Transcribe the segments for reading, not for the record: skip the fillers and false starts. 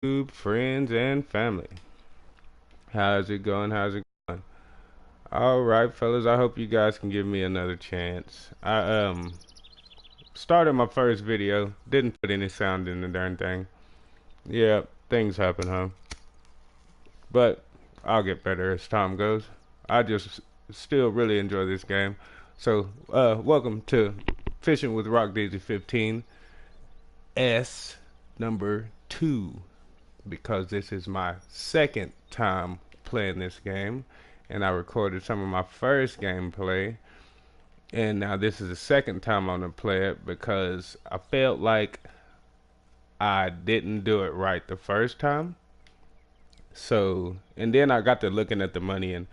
YouTube friends and family. How's it going? How's it going? All right, fellas. I hope you guys can give me another chance. I started my first video, didn't put any sound in the darn thing. Yeah, things happen, huh? But I'll get better as time goes. I just still really enjoy this game. So, welcome to Fishing with Roccdeezy15s number 2. Because this is my second time playing this game, and I recorded some of my first gameplay, and now this is the second time I'm gonna play it because I felt like I didn't do it right the first time. So, and then I got to looking at the money, and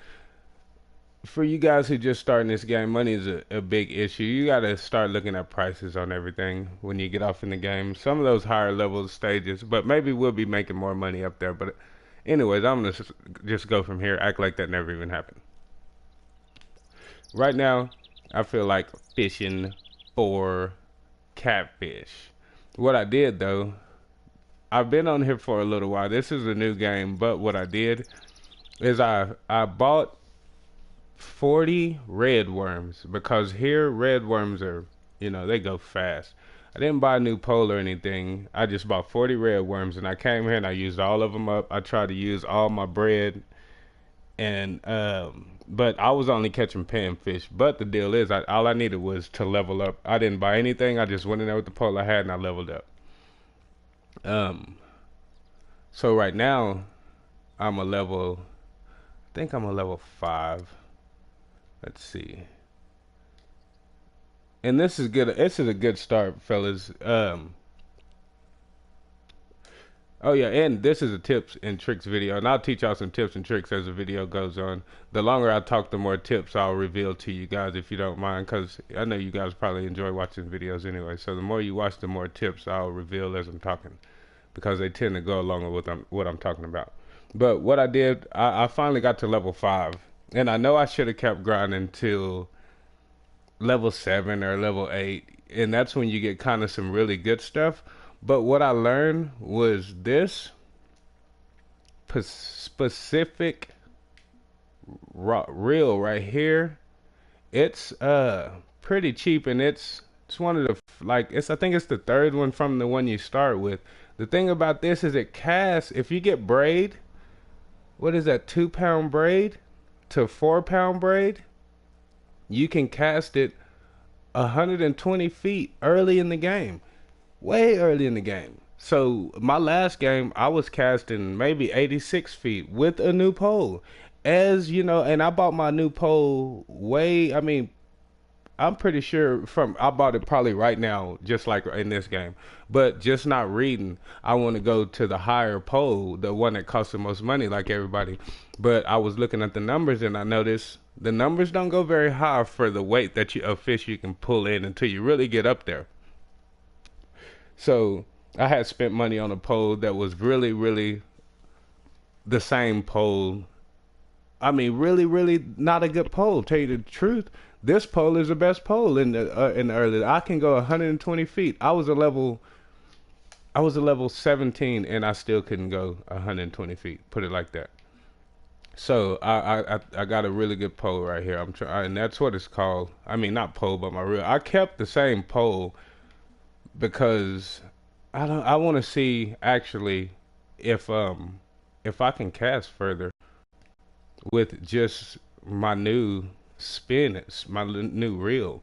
for you guys who just starting this game, money is a big issue. You gotta start looking at prices on everything when you get off in the game. Some of those higher level stages, but maybe we'll be making more money up there. But anyways, I'm gonna just go from here, act like that never even happened. Right now, I feel like fishing for catfish. What I did though, I've been on here for a little while. This is a new game, but what I did is I bought 40 red worms because here red worms are, they go fast. I didn't buy a new pole or anything. I just bought 40 red worms and I came here and I used all of them up. I tried to use all my bread and but I was only catching panfish. But the deal is all I needed was to level up. I didn't buy anything. I just went in there with the pole I had and I leveled up. Um so right now I'm a level I think I'm a level 5. Let's see. And this is good. This is a good start, fellas. Oh yeah, and this is a tips and tricks video, and I'll teach y'all some tips and tricks as the video goes on. The longer I talk, the more tips I'll reveal to you guys, if you don't mind, because I know you guys probably enjoy watching videos anyway. So the more you watch, the more tips I'll reveal as I'm talking, because they tend to go along with what I'm talking about. But what I did, I finally got to level 5, and I know I should have kept grinding till level 7 or level 8, and that's when you get kind of some really good stuff. But what I learned was this specific reel right here. It's pretty cheap, and it's one of the like it's I think it's the third one from the one you start with. The thing about this is it casts if you get braid. What is that, 2 pound braid to 4 pound braid? You can cast it 120 feet early in the game, way early in the game. So my last game, I was casting maybe 86 feet with a new pole, as you know, and I bought my new pole way. I mean, I'm pretty sure I bought it probably right now, just like in this game, but just not reading. I want to go to the higher pole, the one that costs the most money, like everybody. But I was looking at the numbers and I noticed the numbers don't go very high for the weight that of fish you can pull in until you really get up there. So I had spent money on a pole that was really, really the same pole. I mean, really, really not a good pole. Tell you the truth, this pole is the best pole in the early. I can go 120 feet. I was a level 17, and I still couldn't go 120 feet. Put it like that. So I got a really good pole right here. I'm trying, and that's what it's called. I mean, not pole, but my reel. I kept the same pole because I want to see actually if I can cast further with just my new spin, my new reel,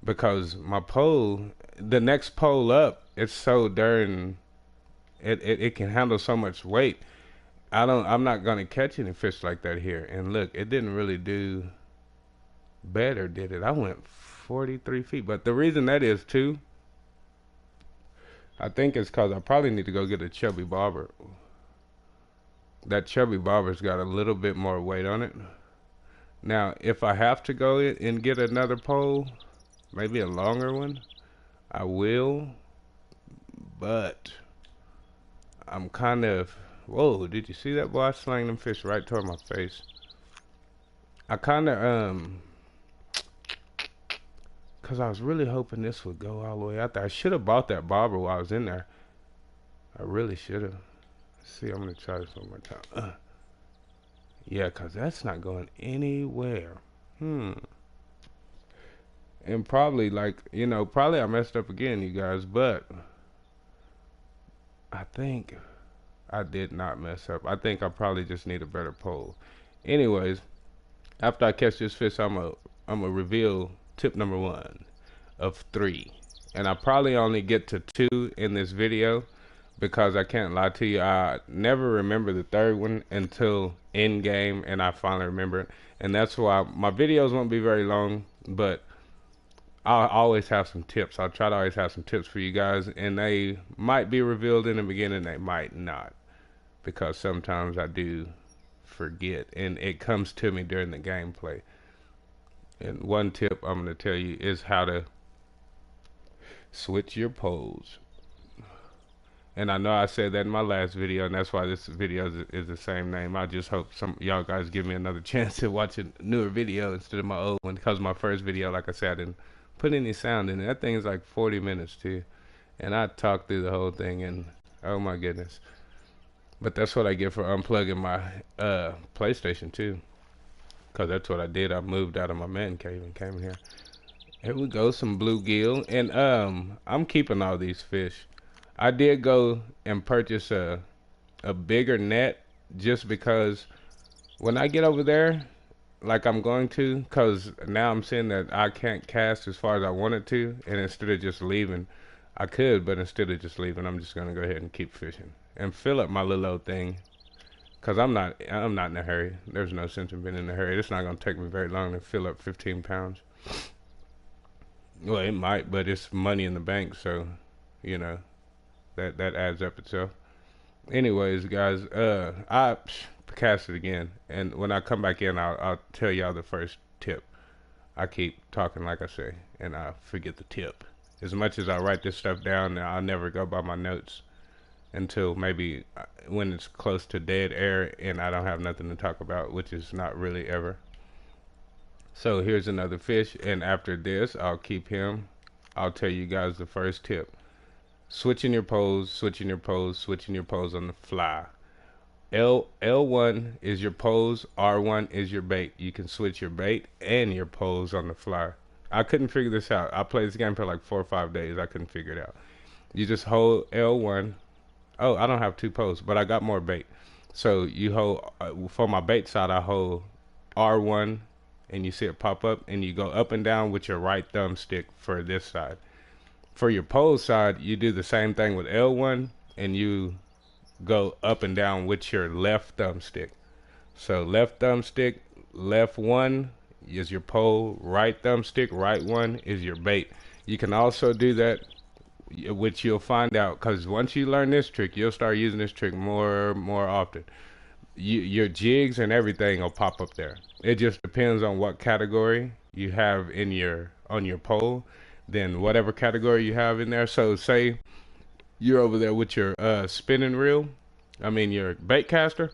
because my pole, the next pole up, it's so darn it can handle so much weight. I'm not gonna catch any fish like that here. And look, it didn't really do better, did it? I went 43 feet, but the reason that is too, I think it's cause I probably need to go get a chubby bobber. That chubby bobber's got a little bit more weight on it. Now, if I have to go in and get another pole, maybe a longer one, I will. But I'm kind of, whoa, did you see that boy? I slang them fish right toward my face. I kind of, cause I was really hoping this would go all the way out there. I should have bought that bobber while I was in there. I really should have. See, I'm gonna try this one more time. Yeah, cause that's not going anywhere. And probably like, probably I messed up again, you guys, but I think I did not mess up. I think I probably just need a better pole. Anyways, after I catch this fish, I'm gonna reveal tip number 1 of 3. And I probably only get to 2 in this video because I can't lie to you, I never remember the third one until in game, and I finally remember it. And that's why my videos won't be very long, but I'll always have some tips. I'll try to always have some tips for you guys, and they might be revealed in the beginning, they might not, because sometimes I do forget, and it comes to me during the gameplay. And one tip I'm going to tell you is how to switch your poles. And I know I said that in my last video, and that's why this video is the same name. I just hope some y'all guys give me another chance to watch a newer video instead of my old one, because my first video, like I said, I didn't put any sound in it. That thing is like 40 minutes too, and I talked through the whole thing, and oh my goodness. But that's what I get for unplugging my PlayStation too, because that's what I did. I moved out of my man cave and came in here. Here we go, some bluegill, and I'm keeping all these fish. I did go and purchase a bigger net just because when I get over there, like I'm going to, because now I'm seeing that I can't cast as far as I wanted to, and instead of just leaving, I could, but instead of just leaving, I'm just gonna go ahead and keep fishing and fill up my little old thing, because I'm not in a hurry. There's no sense in being in a hurry. It's not gonna take me very long to fill up 15 pounds. Well, it might, but it's money in the bank, so you know. That adds up itself. Anyways, guys, I cast it again, and when I come back in, I'll tell y'all the first tip. I keep talking like I say, and I forget the tip. As much as I write this stuff down, I'll never go by my notes until maybe when it's close to dead air and I don't have nothing to talk about, which is not really ever. So here's another fish, and after this, I'll keep him. I'll tell you guys the first tip. Switching your pose, switching your pose, switching your pose on the fly. L1 is your pose, R1 is your bait. You can switch your bait and your pose on the fly. I couldn't figure this out. I played this game for like 4 or 5 days. I couldn't figure it out. You just hold L1. Oh, I don't have 2 poses, but I got more bait. So you hold, for my bait side, I hold R1, and you see it pop up, and you go up and down with your right thumbstick for this side. For your pose side, you do the same thing with L1, and you go up and down with your left thumbstick. So left thumbstick, left 1 is your pole, right thumbstick, right 1 is your bait. You can also do that, which you'll find out, because once you learn this trick, you'll start using this trick more often. Your jigs and everything will pop up there. It just depends on what category you have on your pole. Then whatever category you have in there. So say you're over there with your spinning reel, your bait caster,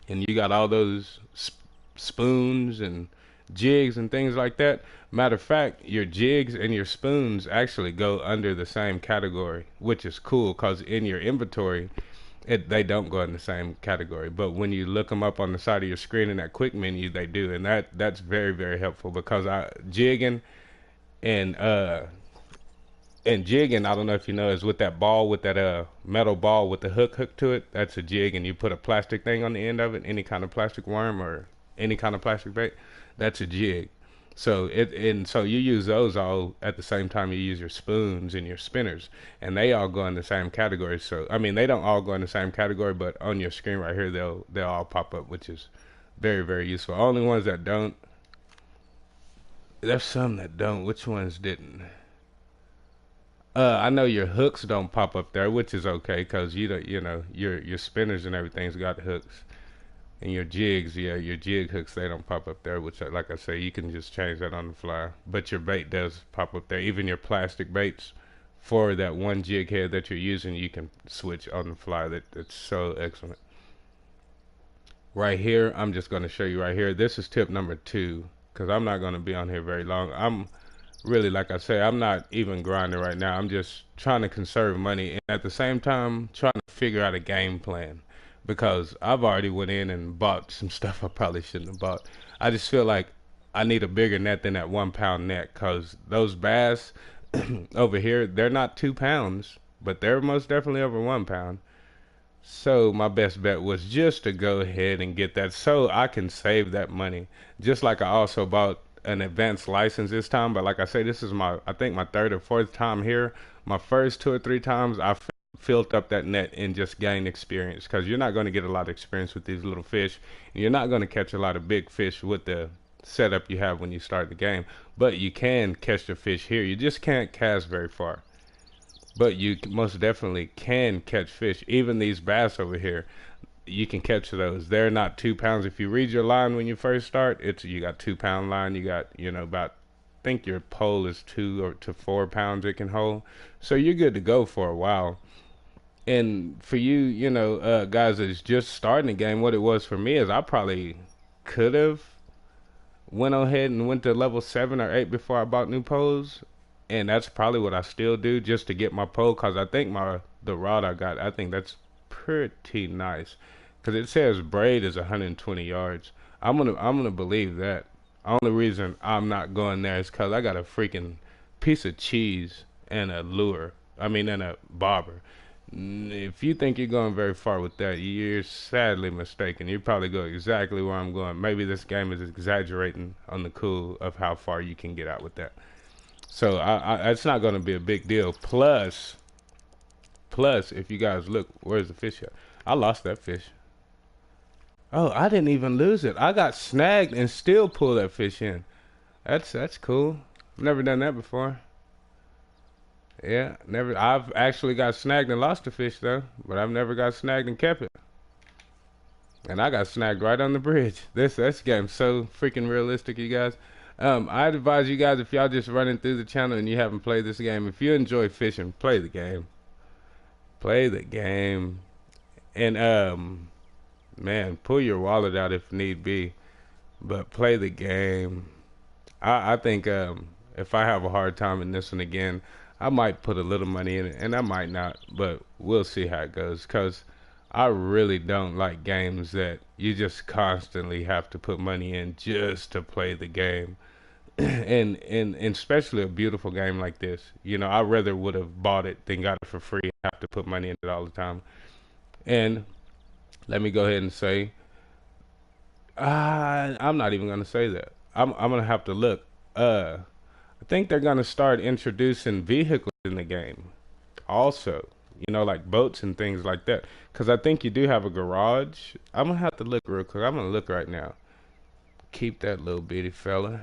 and you got all those spoons and jigs and things like that. Matter of fact, your jigs and your spoons actually go under the same category, which is cool, because in your inventory, they don't go in the same category. But when you look them up on the side of your screen in that quick menu, they do, and that's very, very helpful, because jigging and jigging, I don't know if you know, is with that ball, with that metal ball with the hook to it. That's a jig, and you put a plastic thing on the end of it, any kind of plastic worm or any kind of plastic bait. That's a jig. So so you use those all at the same time you use your spoons and your spinners, and they all go in the same category. So they don't all go in the same category, but on your screen right here, they'll all pop up, which is very, very useful. Only ones that don't. There's some that don't. Which ones didn't? I know your hooks don't pop up there, which is okay, because your spinners and everything's got hooks, and your jigs, yeah, your jig hooks, they don't pop up there. Which, like I say, you can just change that on the fly. But your bait does pop up there. Even your plastic baits for that one jig head that you're using, you can switch on the fly. That's so excellent. Right here, I'm just going to show you right here. This is tip number 2. Because I'm not going to be on here very long. I'm really, like I say, I'm not even grinding right now. I'm just trying to conserve money, and at the same time trying to figure out a game plan. because I've already went in and bought some stuff I probably shouldn't have bought. I just feel like I need a bigger net than that 1 pound net, because those bass over here, they're not 2 pounds, but they're most definitely over 1 pound. So my best bet was just to go ahead and get that so I can save that money. Just like I also bought an advanced license this time, but like I say, this is my, I think my third or fourth time here. My first 2 or 3 times I filled up that net and just gained experience, because you're not going to get a lot of experience with these little fish. And you're not going to catch a lot of big fish with the setup you have when you start the game, but you can catch the fish here. You just can't cast very far. But you most definitely can catch fish. Even these bass over here, you can catch those. They're not 2 pounds. If you read your line when you first start, it's you got 2 pound line. You got, you know, about, I think your pole is 2 to 4 pounds it can hold. So you're good to go for a while. And for you, you know, guys that's just starting the game, what it was for me is I probably could have went ahead and went to level 7 or 8 before I bought new poles, and that's probably what I still do just to get my pole, cause I think the rod I got, I think that's pretty nice, cause it says braid is 120 yards. I'm gonna believe that. Only reason I'm not going there is cause I got a freaking piece of cheese and a lure. I mean, and a bobber. If you think you're going very far with that, you're sadly mistaken. You probably go exactly where I'm going. Maybe this game is exaggerating on the cool of how far you can get out with that. So it's not going to be a big deal. Plus, if you guys look, where's the fish at? I lost that fish. Oh, I didn't even lose it. I got snagged and still pulled that fish in. That's cool. I've never done that before. Yeah, never. I've actually got snagged and lost a fish though, but I've never got snagged and kept it. And I got snagged right on the bridge. This game's so freaking realistic, you guys. I'd advise you guys, if y'all just running through the channel and you haven't played this game, if you enjoy fishing, play the game. Play the game. And man, pull your wallet out if need be, but play the game. I think if I have a hard time in this one again, I might put a little money in it, and I might not, but we'll see how it goes. Cause I really don't like games that you just constantly have to put money in just to play the game. And especially a beautiful game like this. You know, I rather would have bought it than got it for free and have to put money in it all the time. And let me go ahead and say, I'm not even gonna say that. I'm gonna have to look. I think they're gonna start introducing vehicles in the game also. You know, like boats and things like that. Cause I think you do have a garage. I'm gonna have to look real quick. I'm gonna look right now. Keep that little bitty fella.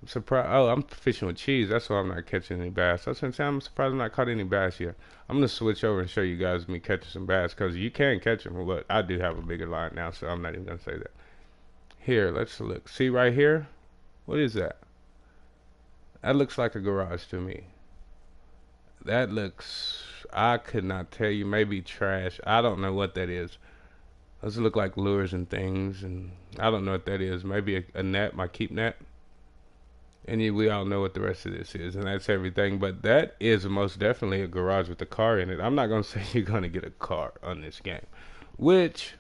I'm surprised. Oh, I'm fishing with cheese. That's why I'm not catching any bass. That's what I'm saying. I'm surprised I'm not caught any bass yet. I'm gonna switch over and show you guys me catching some bass, cause you can catch them. But I do have a bigger line now, so I'm not even gonna say that. Here, let's look. See right here? What is that? That looks like a garage to me. That looks, I could not tell you, maybe trash. I don't know what that is. Those look like lures and things, and I don't know what that is. Maybe a net, my keep net. And we all know what the rest of this is, and that's everything. But that is most definitely a garage with a car in it. I'm not gonna say you're gonna get a car on this game, which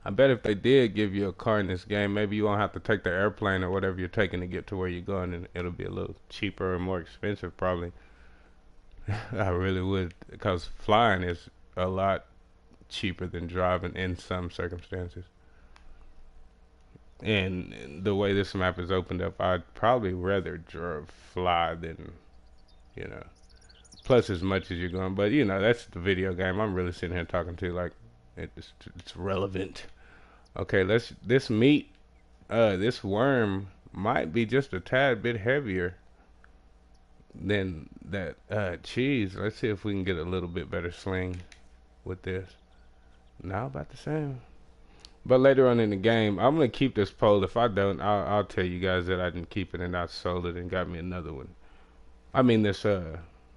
I bet if they did give you a car in this game, maybe you won't have to take the airplane or whatever you're taking to get to where you're going, and it'll be a little cheaper or more expensive probably. I really would, because flying is a lot cheaper than driving in some circumstances. And the way this map is opened up, I'd probably rather fly than, you know. Plus, as much as you're going, but you know, that's the video game. I'm really sitting here talking to like it's relevant. Okay, this meat, this worm might be just a tad bit heavier than that cheese. Let's see if we can get a little bit better sling with this. Now about the same. But later on in the game, I'm gonna keep this pole. If I don't, I'll tell you guys that I didn't keep it and I sold it and got me another one. I mean this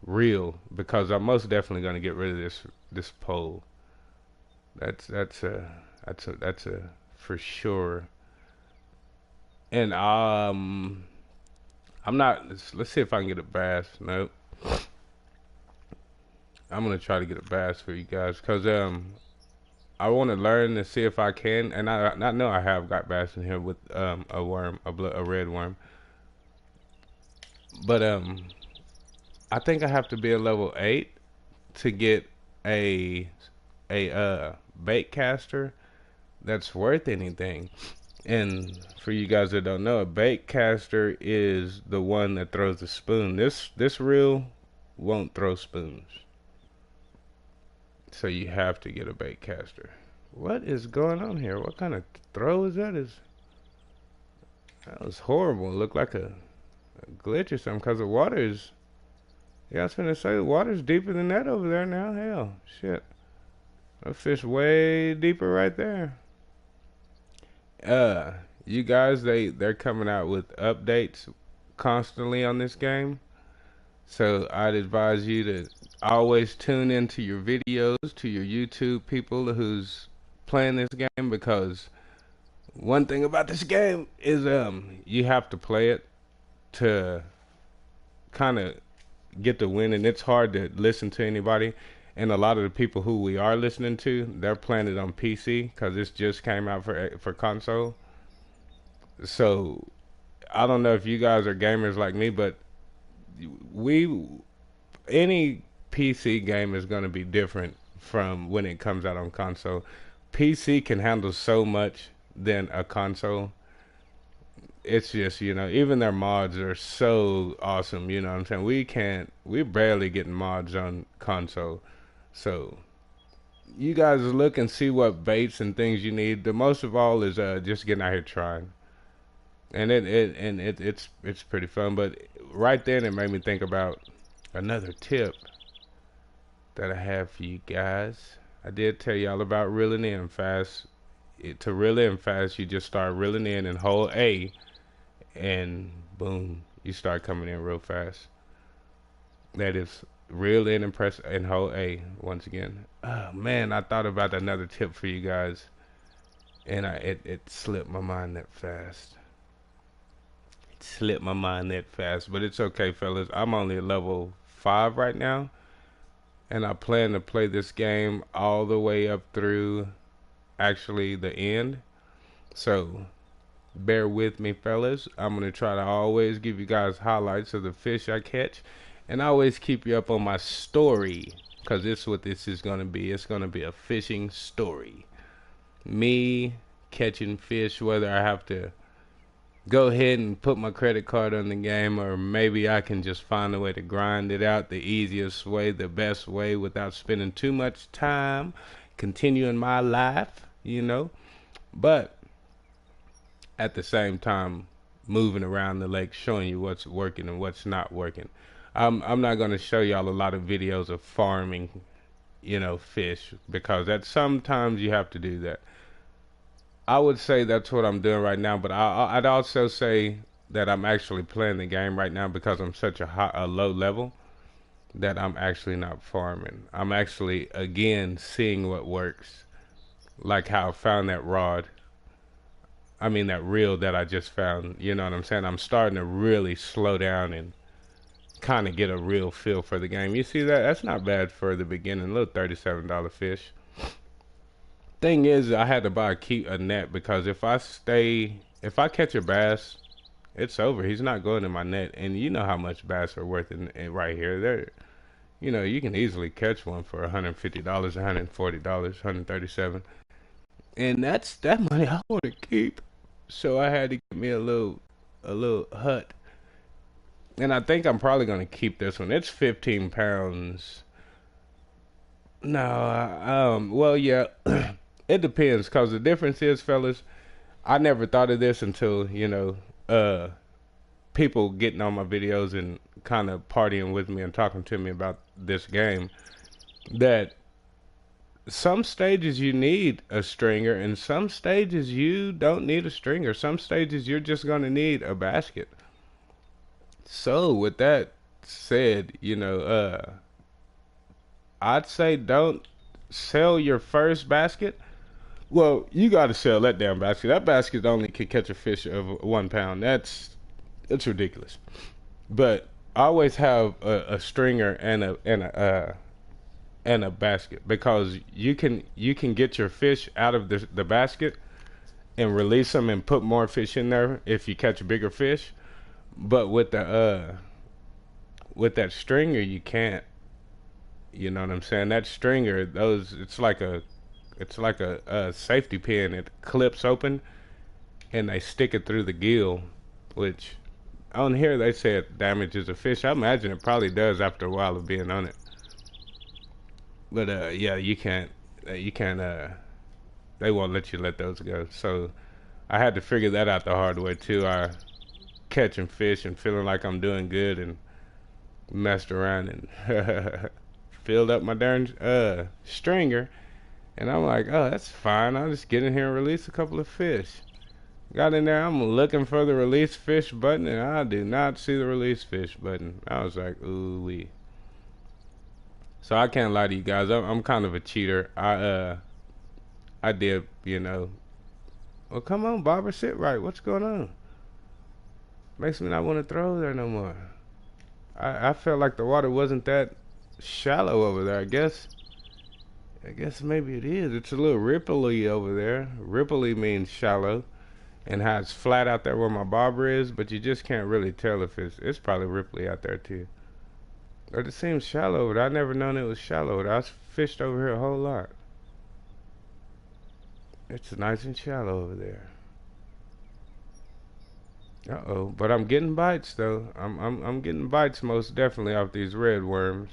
reel, because I'm most definitely gonna get rid of this pole. That's a for sure. And I'm not. Let's see if I can get a bass. Nope. I'm gonna try to get a bass for you guys, cause I want to learn to see if I can, and I know I have got bass in here with a worm, a red worm, but I think I have to be a level 8 to get a bait caster that's worth anything. And for you guys that don't know, a bait caster is the one that throws the spoon. This reel won't throw spoons, so you have to get a bait caster. What is going on here? What kind of throw is that? That was horrible. It looked like a glitch or something, because the water is. Yeah, I was gonna say the water's deeper than that over there now. Hell, shit. A fish way deeper right there. Uh, you guys, they're coming out with updates constantly on this game. So I'd advise you to always tune into your videos, to your YouTube people who's playing this game, because one thing about this game is you have to play it to kind of get the win, and it's hard to listen to anybody. And a lot of the people who we are listening to, they're playing it on PC because this just came out for console. So I don't know if you guys are gamers like me, but we any PC game is going to be different from when it comes out on console. PC can handle so much than a console. It's just, even their mods are so awesome, you know what I'm saying? We're barely getting mods on console. So you guys look and see what baits and things you need. The most of all is just getting out here trying. And it's pretty fun. But right then it made me think about another tip that I have for you guys. I did tell y'all about reeling in fast. To reel in fast, you just start reeling in and hold A, and boom, you start coming in real fast. That is reel in and press and hold A once again. Oh man, I thought about another tip for you guys, and it slipped my mind that fast. It slipped my mind that fast, but it's okay, fellas. I'm only at level 5 right now, and I plan to play this game all the way up through actually the end. So bear with me, fellas. I'm gonna try to always give you guys highlights of the fish I catch, and I always keep you up on my story, because this is what this is gonna be. It's gonna be a fishing story. Me catching fish, whether I have to go ahead and put my credit card on the game, or maybe I can just find a way to grind it out the easiest way, the best way, without spending too much time continuing my life. But at the same time, moving around the lake, showing you what's working and what's not working. I'm not going to show y'all a lot of videos of farming, fish, because that sometimes you have to do that. I would say that's what I'm doing right now, but I'd also say that I'm actually playing the game right now because I'm such a low level that I'm actually not farming. I'm actually, again, seeing what works, like how I found that rod. I mean, that reel that I just found, you know what I'm saying? I'm starting to really slow down and kind of get a real feel for the game. You see that? That's not bad for the beginning. A little $37 fish. Thing is, I had to buy a net, because if I catch a bass, it's over. He's not going in my net. And you know how much bass are worth in right here. You can easily catch one for $150, $140, $137. And that's that money I want to keep. So I had to get me a little hut. And I think I'm probably gonna keep this one. It's 15 pounds. No, well, yeah, it depends. Cause the difference is, fellas, I never thought of this until people getting on my videos and kind of partying with me and talking to me about this game. That some stages you need a stringer, and some stages you don't need a stringer. Some stages you're just gonna need a basket. So with that said, I'd say don't sell your first basket. Well, you gotta sell that damn basket. That basket only could catch a fish of 1 pound. That's ridiculous. But I always have a stringer and a and a basket, because you can get your fish out of the basket and release them and put more fish in there if you catch bigger fish. But with that stringer you can't. You know what I'm saying? That stringer, those it's like a safety pin. It clips open and they stick it through the gill, which on here they say it damages a fish. I imagine it probably does after a while of being on it. But yeah, you can't they won't let you let those go. So I had to figure that out the hard way too. I catching fish and feeling like I'm doing good and messed around and filled up my darn stringer, and I'm like, oh, that's fine. I'll just get in here and release a couple of fish. Got in there, I'm looking for the release fish button, and I do not see the release fish button. I was like, ooh wee. So I can't lie to you guys. I'm kind of a cheater. I did, Well, come on, Barbara, sit right. What's going on? Makes me not want to throw there no more. I felt like the water wasn't that shallow over there. I guess maybe it is. It's a little ripply over there. Ripply means shallow, and how it's flat out there where my bobber is, but you just can't really tell if it's probably ripply out there too. But it seems shallow, but I never known it was shallow. I fished over here a whole lot. It's nice and shallow over there. Uh-oh, but I'm getting bites though. I'm getting bites most definitely off these red worms.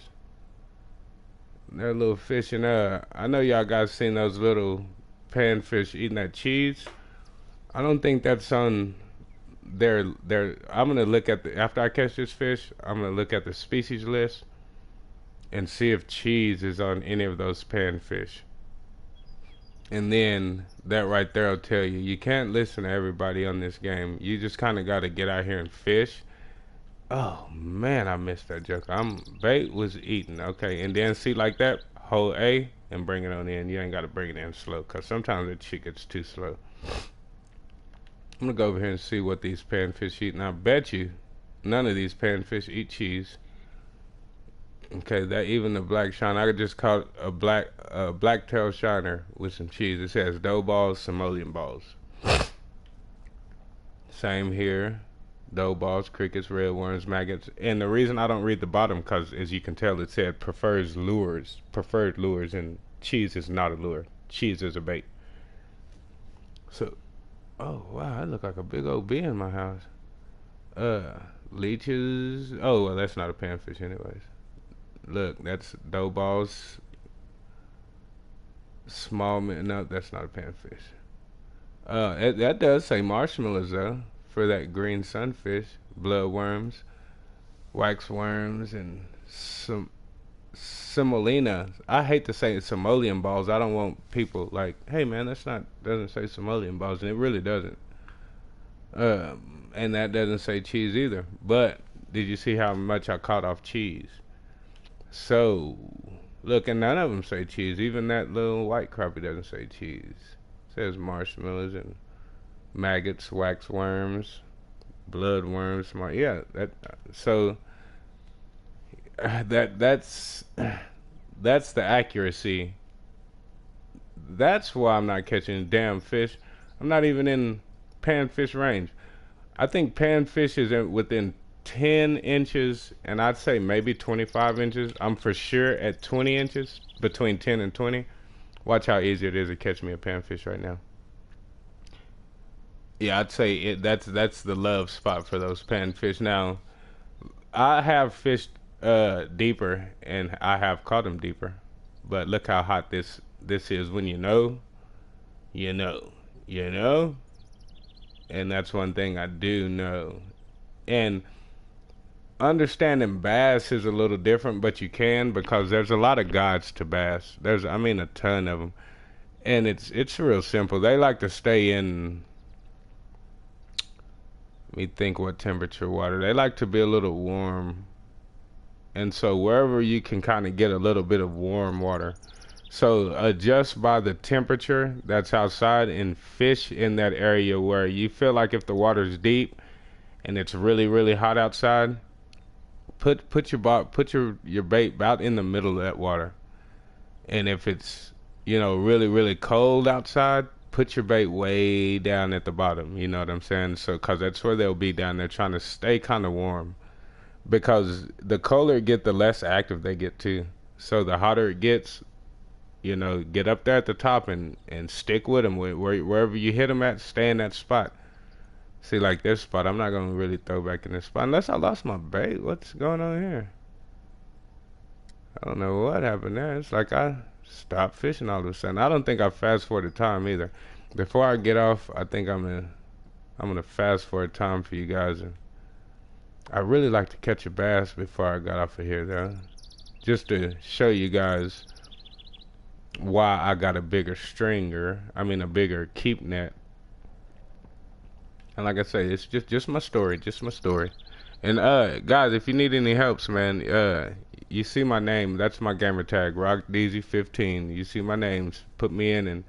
They're little fish, and I know y'all guys seen those little panfish eating that cheese. I don't think that's on their. I'm gonna look at the after I catch this fish. I'm gonna look at the species list and see if cheese is on any of those panfish. And then that right there will tell you you can't listen to everybody on this game. You just kind of got to get out here and fish. Oh man, I missed that joke. Bait was eaten. Okay, and then see like that, hold A and bring it on in. You ain't got to bring it in slow, cause sometimes that shit gets too slow. I'm gonna go over here and see what these panfish eat, and I bet you none of these panfish eat cheese. Okay, that even the black shiner, I could just call it a blacktail shiner with some cheese. It says dough balls, simoleon balls. Same here. Dough balls, crickets, red worms, maggots. And the reason I don't read the bottom, because as you can tell, it said preferred lures, and cheese is not a lure. Cheese is a bait. So, oh wow, that look like a big old bee in my house. Leeches. Oh well, that's not a panfish, anyways. Look, that's dough balls. No, that's not a panfish. That does say marshmallows though for that green sunfish, bloodworms, wax worms, and some semolina. I hate to say simoleon balls. I don't want people like, hey man, doesn't say simoleon balls, and it really doesn't. And that doesn't say cheese either. But did you see how much I caught off cheese? So, look, and none of them say cheese. Even that little white crappie doesn't say cheese. It says marshmallows and maggots, wax worms, blood worms. Yeah, that. So that's the accuracy. That's why I'm not catching damn fish. I'm not even in panfish range. I think panfish is within 10 inches, and I'd say maybe 25 inches. I'm for sure at 20 inches, between 10 and 20. Watch how easy it is to catch me a panfish right now. Yeah, I'd say that's the love spot for those panfish. Now, I have fished deeper, and I have caught them deeper. But look how hot this is. When you know, you know, you know. And that's one thing I do know. And understanding bass is a little different, but you can, because there's a lot of guides to bass. I mean, a ton of them, and it's real simple. They like to stay in. Let me think what temperature water. They like to be a little warm, and so wherever you can kind of get a little bit of warm water. So adjust by the temperature that's outside and fish in that area where you feel like if the water's deep and it's really really hot outside, put your bait about in the middle of that water. And if it's, you know, really, really cold outside, put your bait way down at the bottom. You know what I'm saying? So, because that's where they'll be down there trying to stay kind of warm. Because the colder it get, the less active they get too. So the hotter it gets, you know, get up there at the top and stick with them. Wherever you hit them at, stay in that spot. See, like this spot, I'm not gonna really throw back in this spot unless I lost my bait. What's going on here? I don't know what happened there. It's like I stopped fishing all of a sudden. I don't think I fast forwarded time either. Before I get off, I think I'm gonna fast forward time for you guys. And I really like to catch a bass before I got off of here though, just to show you guys why I got a bigger stringer. I mean a bigger keep net. And like I say, it's just my story, just my story. And guys, if you need any helps, man, you see my name, that's my gamer tag, Roccdeezy15. You see my names, put me in and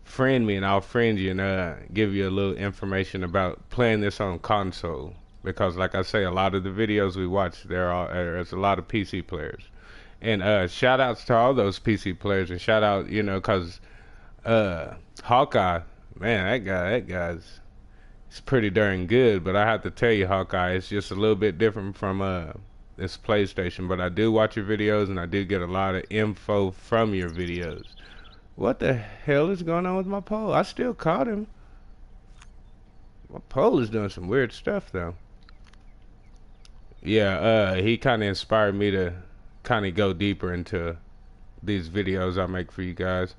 friend me and I'll friend you and give you a little information about playing this on console. Because like I say, a lot of the videos we watch, there's a lot of PC players. And shout outs to all those PC players, and shout out, you know, cause Hawkeye, man, that guy's it's pretty darn good. But I have to tell you, Hawkeye, it's just a little bit different from this PlayStation. But I do watch your videos, and I do get a lot of info from your videos. What the hell is going on with my pole? I still caught him. My pole is doing some weird stuff though. Yeah, he kind of inspired me to kind of go deeper into these videos I make for you guys.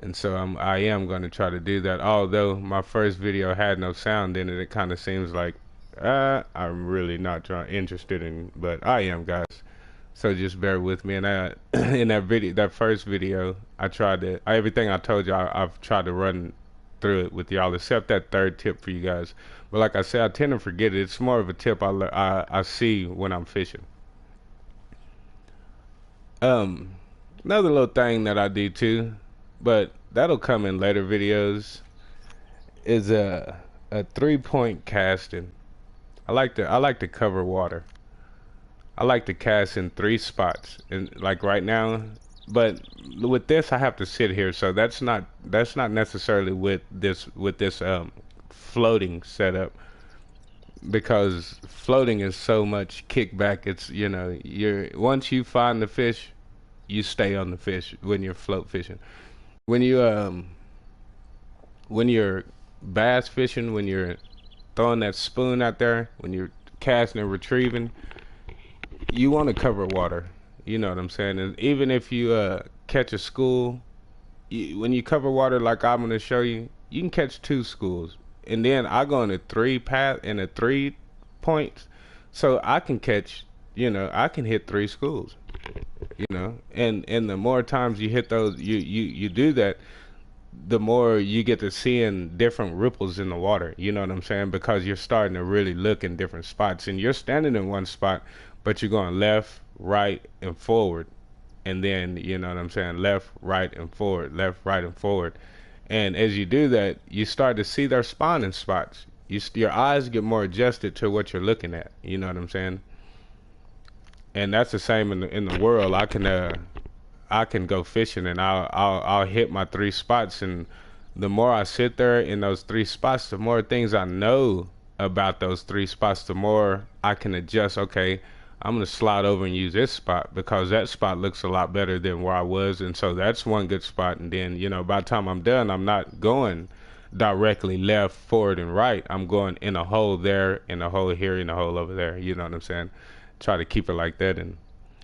And so I am going to try to do that. Although my first video had no sound in it, it kind of seems like I'm really not interested in, but I am, guys. So just bear with me. And in that video, that first video, I tried to everything I told you, I've tried to run through it with y'all, except that third tip for you guys. But like I said, I tend to forget it. It's more of a tip I see when I'm fishing. Um, Another little thing that I do too, but that'll come in later videos, is a 3-point casting. I like to cover water. I like to cast in 3 spots, and like right now. But with this, I have to sit here, so that's not necessarily with this floating setup, because floating is so much kickback. It's, you know, you're once you find the fish, you stay on the fish when you're float fishing. When you when you're bass fishing, when you're throwing that spoon out there, when you're casting and retrieving, you want to cover water. You know what I'm saying? And even if you catch a school, when you cover water like I'm gonna show you, you can catch 2 schools. And then I go in a 3 points, so I can catch, you know, I can hit 3 schools. You know, and the more times you hit those, you do that, the more you get to seeing different ripples in the water. You know what I'm saying? Because you're starting to really look in different spots, and you're standing in one spot, but you're going left, right, and forward. And then, you know what I'm saying, left, right, and forward, left, right, and forward. And as you do that, you start to see their spawning spots. Your eyes get more adjusted to what you're looking at. You know what I'm saying? And that's the same in the world. I can go fishing, and I'll hit my 3 spots, and the more I sit there in those 3 spots, the more things I know about those 3 spots, the more I can adjust. Okay, I'm gonna slide over and use this spot because that spot looks a lot better than where I was, and so that's one good spot. And then, you know, by the time I'm done, I'm not going directly left, forward, and right. I'm going in a hole there, in a hole here, in a hole over there. You know what I'm saying? Try to keep it like that. And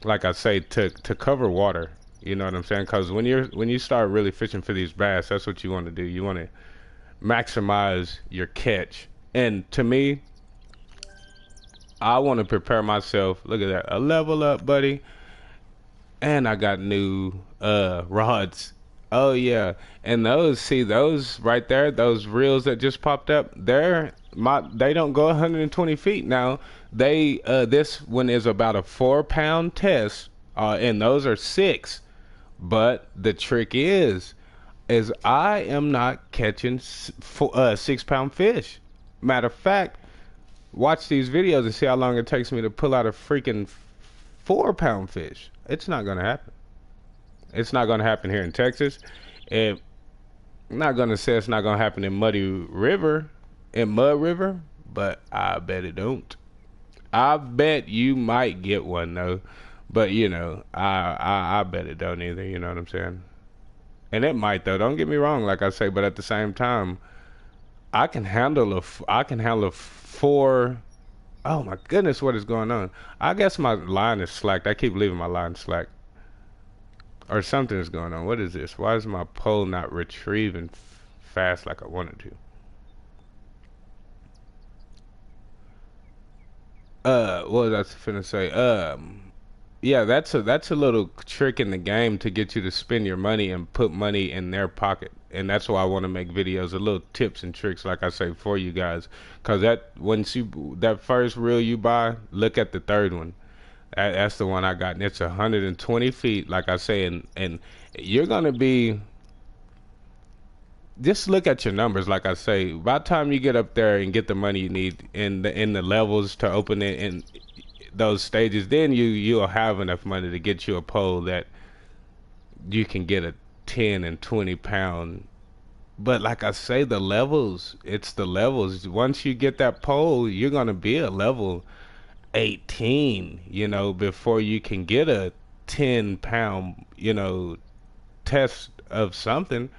like I say, to cover water. You know what I'm saying? Because when you start really fishing for these bass, that's what you want to do. You want to maximize your catch. And to me, I want to prepare myself. Look at that, a level up, buddy. And I got new rods. Oh yeah, and those right there, those reels that just popped up, they don't go 120 feet now. This one is about a 4-pound test, and those are 6. But the trick is I am not catching 6-pound fish. Matter of fact, watch these videos and see how long it takes me to pull out a freaking 4-pound fish. It's not gonna happen. It's not gonna happen here in Texas. And I'm not gonna say it's not gonna happen in Mud River, but I bet it don't. I bet you might get one though, but I bet it don't either. You know what I'm saying? And it might though. Don't get me wrong, like I say, but at the same time, I can handle a four. Oh my goodness, what is going on? I guess my line is slacked. I keep leaving my line slack, or something is going on. What is this? Why is my pole not retrieving fast like I wanted to? What was I finna say? Yeah, that's a little trick in the game to get you to spend your money and put money in their pocket. And that's why I want to make videos, a little tips and tricks, like I say, for you guys. Cause that first reel you buy, look at the third one. That's the one I got, and it's 120 feet, like I say, and you're gonna be. Just look at your numbers, like I say. By the time you get up there and get the money you need in the levels to open it in those stages, then you'll have enough money to get you a pole that you can get a 10 and 20 pound. But like I say, it's the levels. Once you get that pole, you're gonna be a level 18, before you can get a 10 pound, test of something.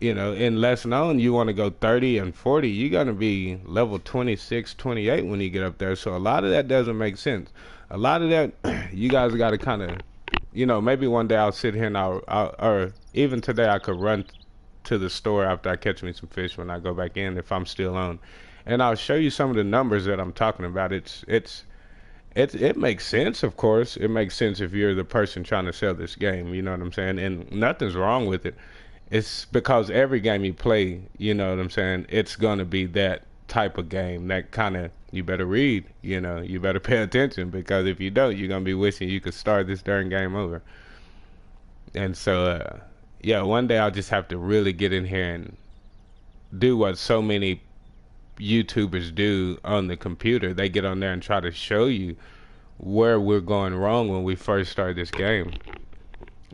In less known, you want to go 30 and 40, you're going to be level 26, 28 when you get up there. So a lot of that doesn't make sense. A lot of that, you guys got to kind of, maybe one day I'll sit here and or even today I could run to the store after I catch me some fish when I go back in, if I'm still on. And I'll show you some of the numbers that I'm talking about. It makes sense, of course. It makes sense if you're the person trying to sell this game, you know what I'm saying? And nothing's wrong with it. It's because every game you play, you know what I'm saying, it's going to be that type of game, that kind of, you better read, you better pay attention, because if you don't, you're going to be wishing you could start this darn game over. And so, yeah, one day I'll just have to really get in here and do what so many YouTubers do on the computer. They get on there and try to show you where we're going wrong when we first start this game.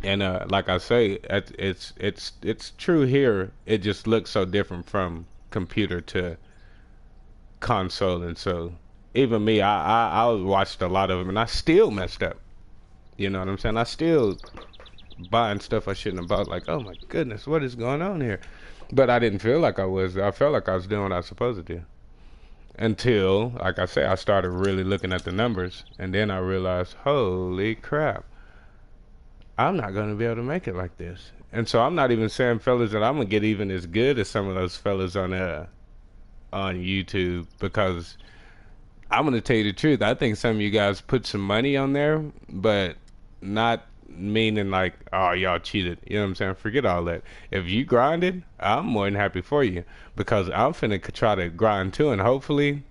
And like I say, it's true here. It just looks so different from computer to console, and so even me, I watched a lot of them, and I still messed up. You know what I'm saying? I still buying stuff I shouldn't have bought. Like, oh my goodness, what is going on here? But I didn't feel like I was. I felt like I was doing what I was supposed to do. Until, like I say, I started really looking at the numbers, and then I realized, holy crap, I'm not going to be able to make it like this. And so I'm not even saying, fellas, that I'm going to get even as good as some of those fellas on YouTube, because I'm going to tell you the truth. I think some of you guys put some money on there, but not meaning like, oh, y'all cheated. You know what I'm saying? Forget all that. If you grinded, I'm more than happy for you, because I'm finna try to grind too, and hopefully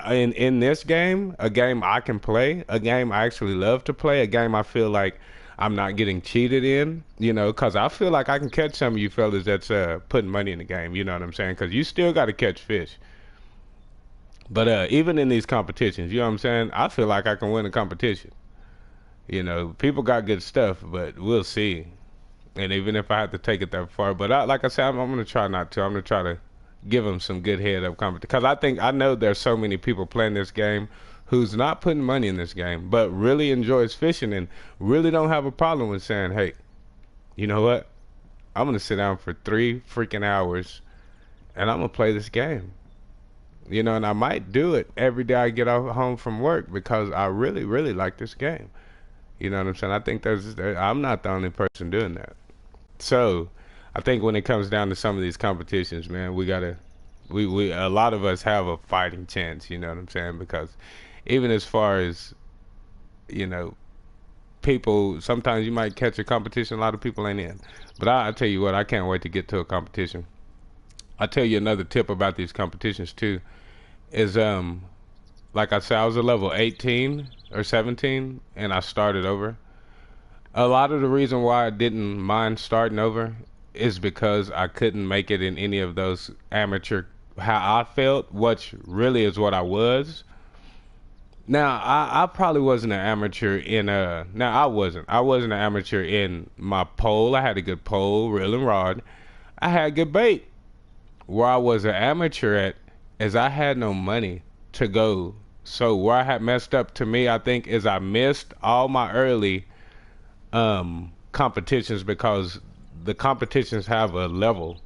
in this game, a game I can play, a game I actually love to play, a game I feel like I'm not getting cheated in, because I feel like I can catch some of you fellas that's putting money in the game, you know what I'm saying? Because you still got to catch fish. But even in these competitions, you know what I'm saying? I feel like I can win a competition. People got good stuff, but we'll see. And even if I have to take it that far, but like I said, I'm going to try not to. I'm going to try to give them some good head-up competition. Because I know there's so many people playing this game who's not putting money in this game, but really enjoys fishing and really don't have a problem with saying, hey, you know what? I'm going to sit down for 3 freaking hours and I'm going to play this game. And I might do it every day I get home from work, because I really, really like this game. You know what I'm saying? I think I'm not the only person doing that. So I think when it comes down to some of these competitions, man, we a lot of us have a fighting chance, you know what I'm saying? Because even as far as, people, sometimes you might catch a competition a lot of people ain't in. But I tell you what, I can't wait to get to a competition. I'll tell you another tip about these competitions too, is like I said, I was a level 18 or 17 and I started over. A lot of the reason why I didn't mind starting over is because I couldn't make it in any of those amateur, how I felt, which really is what I was. Now, I probably wasn't an amateur in now I wasn't an amateur in my pole. I had a good pole, reel and rod. I had good bait. Where I was an amateur at is I had no money to go. So where I had messed up to me, I think, is I missed all my early competitions because the competitions have a level,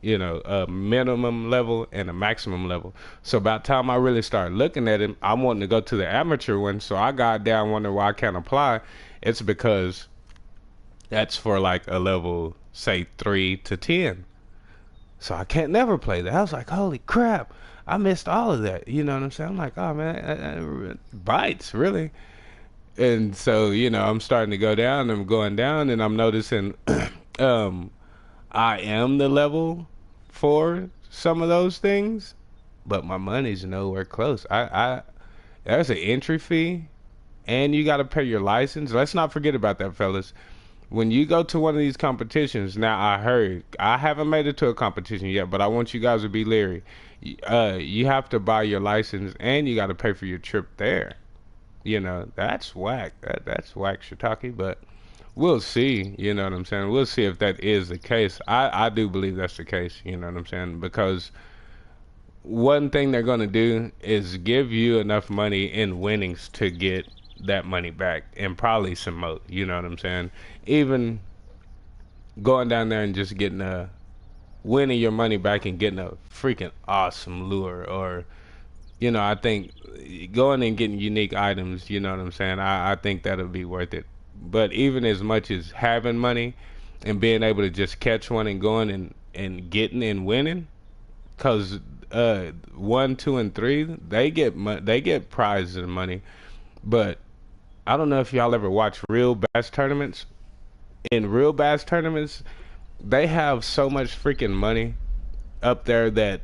a minimum level and a maximum level. So by the time I really started looking at it, I'm wanting to go to the amateur one. So I got down wondering why I can't apply. It's because that's for like a level, say 3 to 10. So I can't never play that. I was like, holy crap, I missed all of that. You know what I'm saying? I'm like, oh man, bites really. And so I'm starting to go down. I'm going down, and I'm noticing um, I am the level for some of those things, but my money's nowhere close. I there's an entry fee, and you got to pay your license. Let's not forget about that, fellas. When you go to one of these competitions, now I heard I haven't made it to a competition yet, but I want you guys to be leery. You have to buy your license, and you got to pay for your trip there. That's whack. That's whack, shiitake. But we'll see. You know what I'm saying? We'll see if that is the case. I do believe that's the case. You know what I'm saying? Because one thing they're gonna do is give you enough money in winnings to get that money back and probably some more. You know what I'm saying? Even going down there and just getting winning your money back and getting a freaking awesome lure, or I think going and getting unique items, you know what I'm saying? I think that'll be worth it. But even as much as having money and being able to just catch one and going and getting and winning, because 1, 2, and 3 they get prizes and money. But I don't know if y'all ever watch real bass tournaments. In real bass tournaments, they have so much freaking money up there that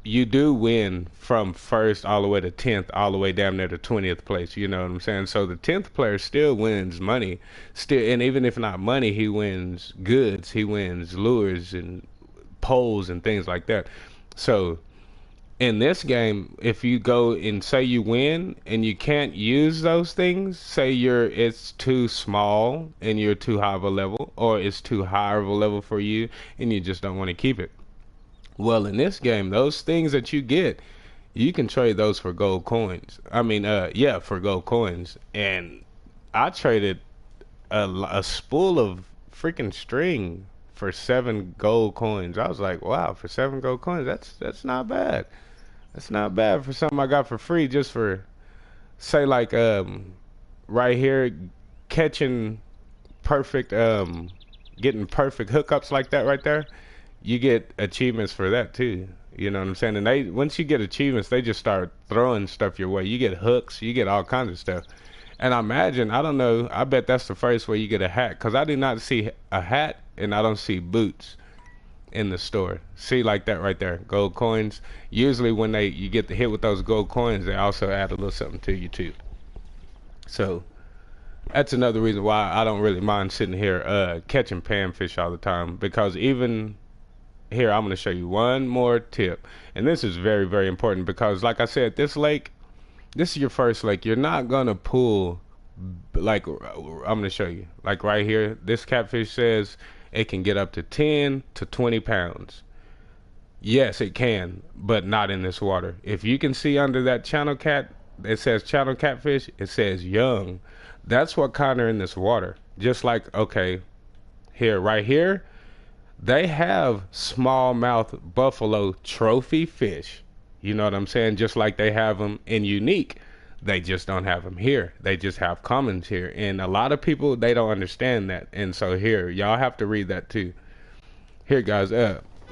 you do win from first all the way to 10th, all the way down there to 20th place. You know what I'm saying? So the 10th player still wins money, still, and even if not money, he wins goods, he wins lures and poles and things like that. So in this game, if you go and say you win and you can't use those things, say it's too small and you're too high of a level, or it's too high of a level for you and you just don't want to keep it. Well, in this game, those things that you get, you can trade those for gold coins. I mean, yeah, for gold coins. And I traded a spool of freaking string for 7 gold coins. I was like, wow, for 7 gold coins, that's not bad. That's not bad for something I got for free, just for, say, like right here, catching perfect getting perfect hookups like that right there. You get achievements for that too. You know what I'm saying? And they once you get achievements, they just start throwing stuff your way. You get hooks, you get all kinds of stuff. And I imagine, I don't know, I bet that's the first way you get a hat, because I do not see a hat and I don't see boots in the store. See, like that right there, gold coins. Usually when you get the hit with those gold coins, they also add a little something to you too. So that's another reason why I don't really mind sitting here catching panfish all the time, because even here, I'm going to show you one more tip. And this is very, very important because, like I said, this is your first lake. You're not going to pull, like, I'm going to show you. Like right here, this catfish says it can get up to 10 to 20 pounds. Yes, it can, but not in this water. If you can see under that channel cat, it says channel catfish, it says young. That's what kind are in this water. Just like, okay, right here, they have smallmouth buffalo trophy fish. You know what I'm saying? Just like they have them in unique. They just don't have them here. They just have commons here. And a lot of people, they don't understand that. And so here, y'all have to read that too. Here, guys,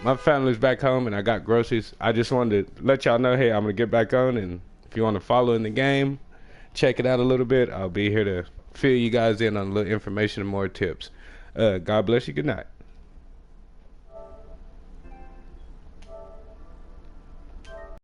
my family's back home and I got groceries. I just wanted to let y'all know, hey, I'm going to get back on. And if you want to follow in the game, check it out a little bit. I'll be here to fill you guys in on a little information and more tips. God bless you. Good night.